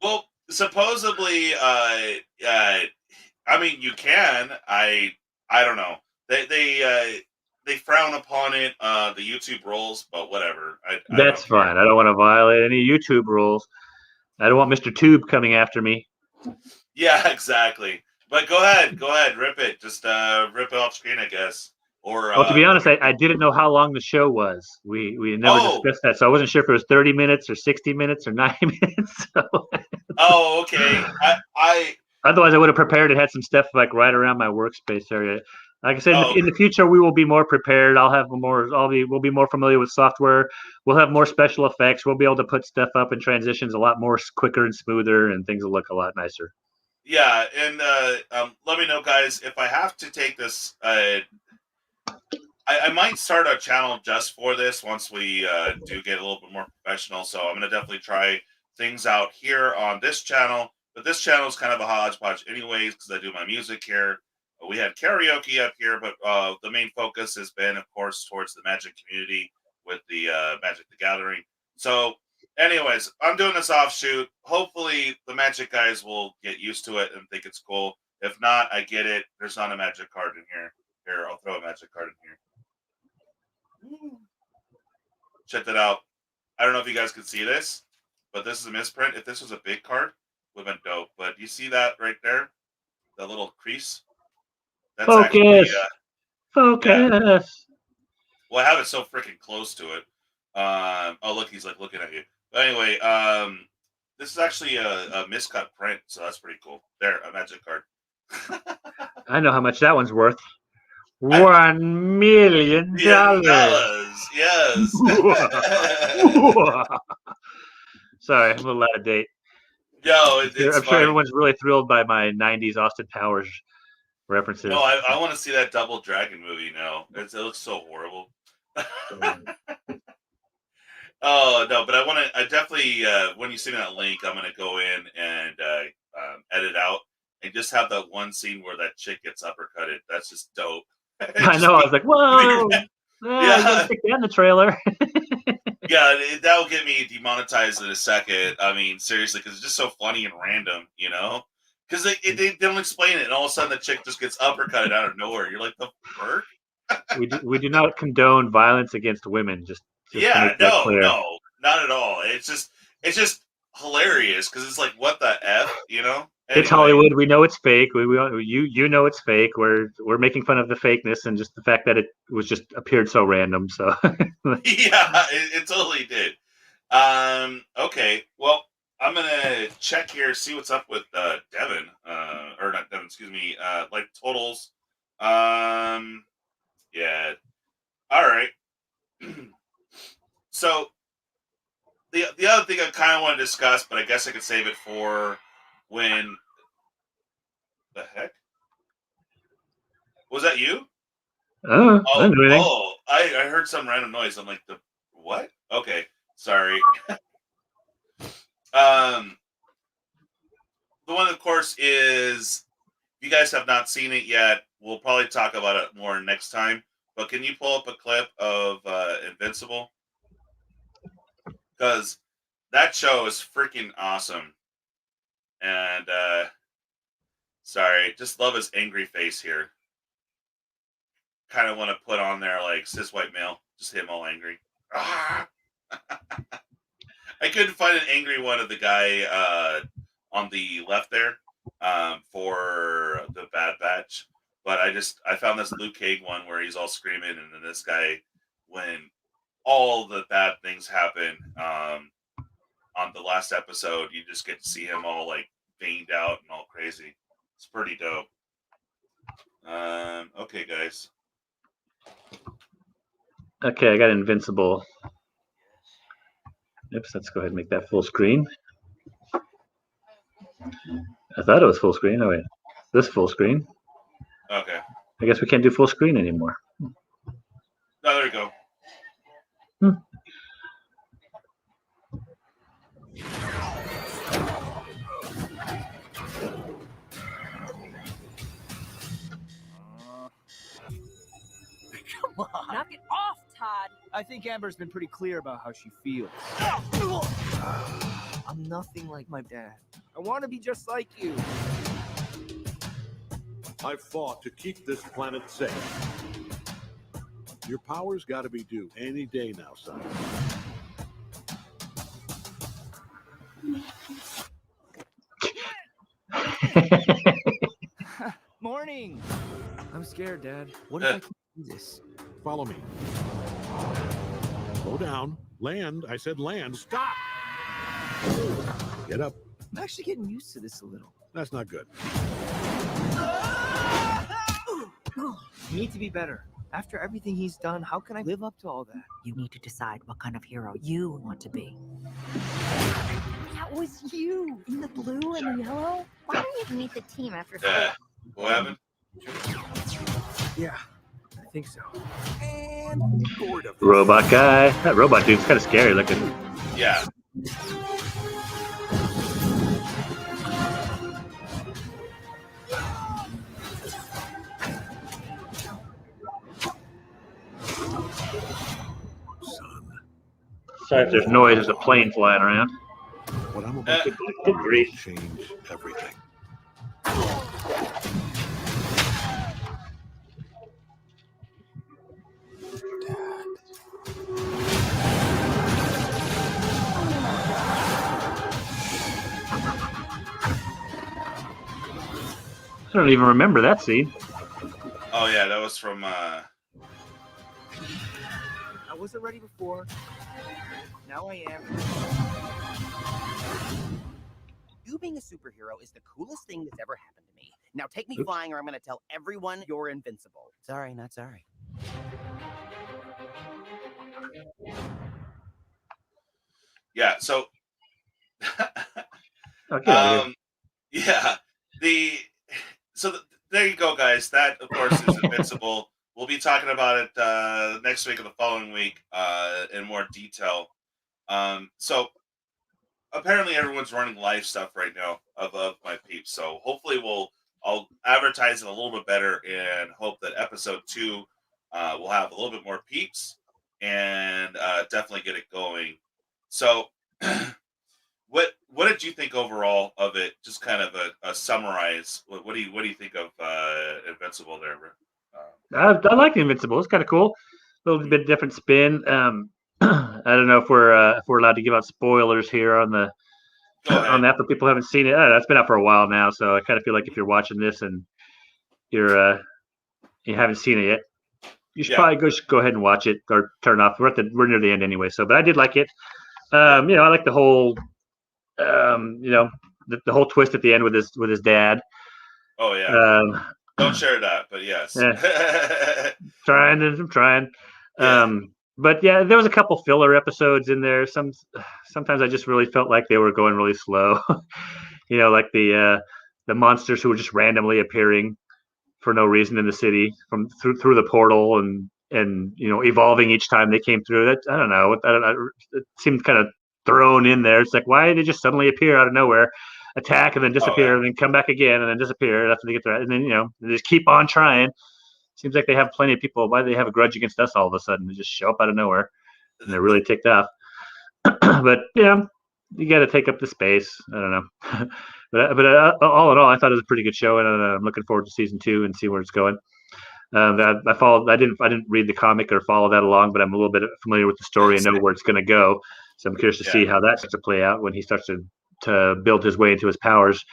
Well, supposedly, I mean, you can. I don't know. They frown upon it. The YouTube rules, but whatever. That's fine. I don't want to violate any YouTube rules. I don't want Mr. Tube coming after me. Yeah, exactly. But go ahead, rip it. Just rip it off screen, I guess. Or Well, to be honest, I didn't know how long the show was. We never discussed that, so I wasn't sure if it was 30 minutes or 60 minutes or 90 minutes. So. Oh, okay. Otherwise, I would have prepared and had some stuff like right around my workspace area. Like I said, in the future, we will be more prepared. We'll be more familiar with software. We'll have more special effects. We'll be able to put stuff up in transitions a lot more quicker and smoother, and things will look a lot nicer. Yeah, and let me know, guys, if I have to take this. I might start a channel just for this once we do get a little bit more professional. So I'm going to definitely try things out here on this channel. But this channel is kind of a hodgepodge anyways because I do my music here. We had karaoke up here, but the main focus has been, of course, towards the Magic community with the Magic the Gathering. So anyways, I'm doing this offshoot. Hopefully the Magic guys will get used to it and think it's cool. If not, I get it. There's not a Magic card in here. Here, I'll throw a Magic card in here. Check that out. I don't know if you guys can see this, but this is a misprint. If this was a big card, would have been dope. But you see that right there? That little crease? That's Focus. Focus. Yeah. Well, I have it so freaking close to it. Oh, look, he's like looking at you. But anyway, this is actually a miscut print, so that's pretty cool. There, a Magic card. I know how much that one's worth. $1 million. Yes. Sorry, I'm a little out of date. Yo, I'm sure everyone's really thrilled by my 90s Austin Powers references. No, I want to see that Double Dragon movie now. It looks so horrible. Oh, no, but I definitely, when you send me that link, I'm going to go in and edit out and just have that one scene where that chick gets uppercutted. That's just dope. I know. I was like, whoa. Yeah. Stick that in the trailer. Yeah, that will get me demonetized in a second. I mean, seriously, because it's just so funny and random, you know? Because they don't explain it, and all of a sudden the chick just gets uppercutted out of nowhere. You're like, the fuck? we do not condone violence against women. Just yeah, no, not at all. It's just hilarious because it's like, what the F, you know? Anyway. It's Hollywood. We know it's fake. You know it's fake. We're making fun of the fakeness and just the fact that it was just appeared so random. So yeah, it totally did. Okay, well, I'm gonna check here, see what's up with Devin, or not Devin, excuse me, like totals. Yeah. All right. So the other thing I kind of want to discuss, but I guess I could save it for when. The heck? Was that you? I heard some random noise. I'm like, the what? Okay, sorry. The one, of course, is if you guys have not seen it yet, we'll probably talk about it more next time. But can you pull up a clip of Invincible? Because that show is freaking awesome. And sorry, just love his angry face here. Kind of want to put on there like cis white male, just him all angry. Ah! I couldn't find an angry one of the guy on the left there for the Bad Batch, but I found this Luke Cage one where he's all screaming, and then this guy, when all the bad things happen on the last episode, you just get to see him all like veined out and all crazy. It's pretty dope. Okay, guys. Okay, I got Invincible. Oops, let's go ahead and make that full screen. I thought it was full screen. Oh, wait. This full screen. Okay. I guess we can't do full screen anymore. Oh, there you go. Come on. Knock it off, Todd. I think Amber's been pretty clear about how she feels. I'm nothing like my dad. I want to be just like you. I've fought to keep this planet safe. Your power's got to be due any day now, son. Morning. I'm scared, Dad. What if I can do this? Follow me. Slow down. Land. I said land. Stop! Get up. I'm actually getting used to this a little. That's not good. You need to be better. After everything he's done, how can I live up to all that? You need to decide what kind of hero you want to be. That was you in the blue and the yellow. Why don't you meet the team after school? What happened? Yeah, I think so. And bored of Robot guy. That robot dude's kind of scary looking. Yeah. son. Sorry if there's noise. There's a plane flying around. What I'm about to Good grief. change everything. I don't even remember that scene. Oh yeah, that was from. I wasn't ready before. Now I am. You being a superhero is the coolest thing that's ever happened to me. Now take me flying, or I'm going to tell everyone you're invincible. Sorry, not sorry. Yeah. So. Okay. Yeah. There you go, guys. That, of course, is Invincible. We'll be talking about it next week or the following week in more detail. So apparently everyone's running live stuff right now of my peeps. So hopefully I'll advertise it a little bit better and hope that episode 2 will have a little bit more peeps and definitely get it going. So what did you think overall of it? Just kind of a summarize. What do you think of Invincible there? I like Invincible. It's kind of cool. A little bit different spin. I don't know if we're allowed to give out spoilers here on that for people who haven't seen it. That's been out for a while now, so I kind of feel like if you're watching this and you haven't seen it yet, you should probably go ahead and watch it or turn off. We're near the end anyway. So, but I did like it. I like the whole the whole twist at the end with his dad. Oh yeah. Don't share that, but yes. Yeah. I'm trying. Yeah. But yeah, there was a couple filler episodes in there. Sometimes I just really felt like they were going really slow. Like the monsters who were just randomly appearing for no reason in the city through the portal and evolving each time they came through. That I don't know. It seemed kind of thrown in there. It's like, why did they just suddenly appear out of nowhere, attack and then disappear and then come back again and then disappear after they get there, and then they just keep on trying. Seems like they have plenty of people. Why do they have a grudge against us all of a sudden? They just show up out of nowhere and they're really ticked off. But you got to take up the space. I don't know. all in all, I thought it was a pretty good show, and I'm looking forward to season 2 and see where it's going. I followed. I didn't read the comic or follow that along, but I'm a little bit familiar with the story and know where it's going to go. So I'm curious to see how that starts to play out when he starts to build his way into his powers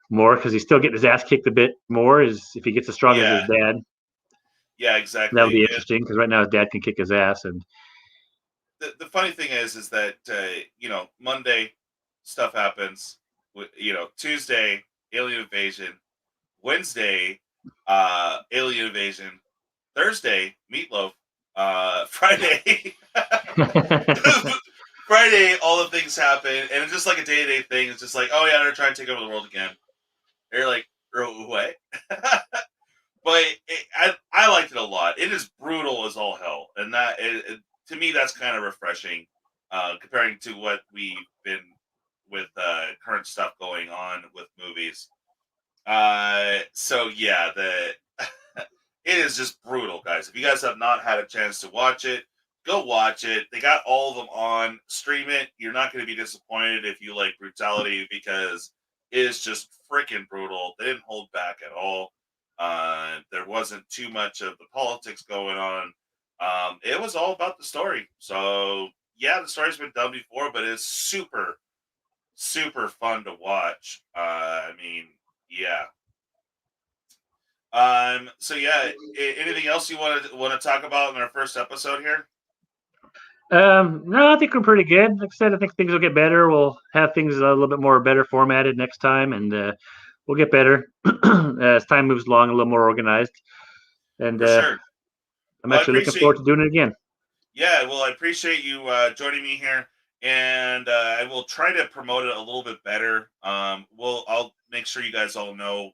more, because he's still getting his ass kicked a bit more. Is if he gets as strong as his dad. Yeah, exactly. That'll be interesting because right now his dad can kick his ass. And the funny thing is that Monday stuff happens. Tuesday alien invasion, Wednesday alien invasion, Thursday meatloaf, Friday Friday all the things happen, and it's just like a day-to-day thing. It's just like, oh yeah, they're trying to take over the world again. And you're like, what? But I liked it a lot. It is brutal as all hell, and that to me that's kind of refreshing, comparing to what we've been with current stuff going on with movies. So yeah, it is just brutal, guys. If you guys have not had a chance to watch it, go watch it. They got all of them on. Stream it. You're not going to be disappointed if you like brutality, because it is just freaking brutal. They didn't hold back at all. There wasn't too much of the politics going on. It was all about the story. So yeah, the story's been done before, but it's super, super fun to watch. I mean, yeah. So yeah, anything else you want to talk about in our first episode here? No, I think we're pretty good. Like I said, I think things will get better. We'll have things a little bit more better formatted next time, and we'll get better as time moves along, a little more organized. And For sure. I'm actually looking forward to doing it again. Yeah, well, I appreciate you joining me here, and I will try to promote it a little bit better. I'll make sure you guys all know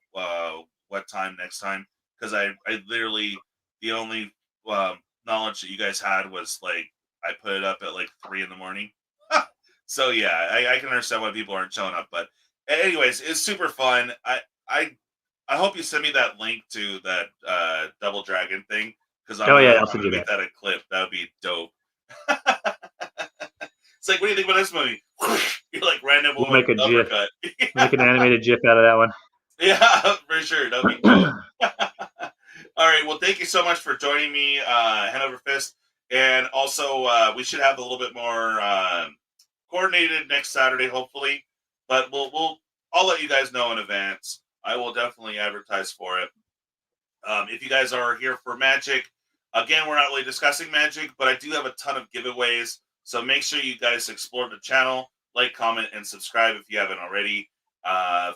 what time next time, because I literally, the only knowledge that you guys had was like I put it up at like 3 a.m. So yeah, I can understand why people aren't showing up. But anyways, it's super fun. I hope you send me that link to that Double Dragon thing, because I'm gonna make that a clip. That would be dope. It's like, what do you think about this movie? You're like random We'll woman make a GIF. uppercut. Make an animated GIF out of that one. Yeah, for sure. That'd be dope. All right. Well, thank you so much for joining me, Hand Over Fist. And also, we should have a little bit more coordinated next Saturday, hopefully. But I'll let you guys know in advance. I will definitely advertise for it. If you guys are here for Magic, again, we're not really discussing Magic, but I do have a ton of giveaways. So make sure you guys explore the channel, like, comment, and subscribe if you haven't already,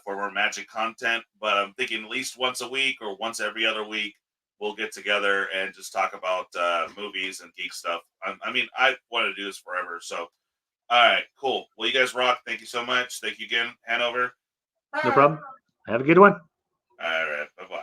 for more Magic content. But I'm thinking at least once a week or once every other week, we'll get together and just talk about movies and geek stuff. I mean, I wanted to do this forever. So, all right, cool. Well, you guys rock. Thank you so much. Thank you again, Hanover. No problem. Have a good one. All right. Bye-bye.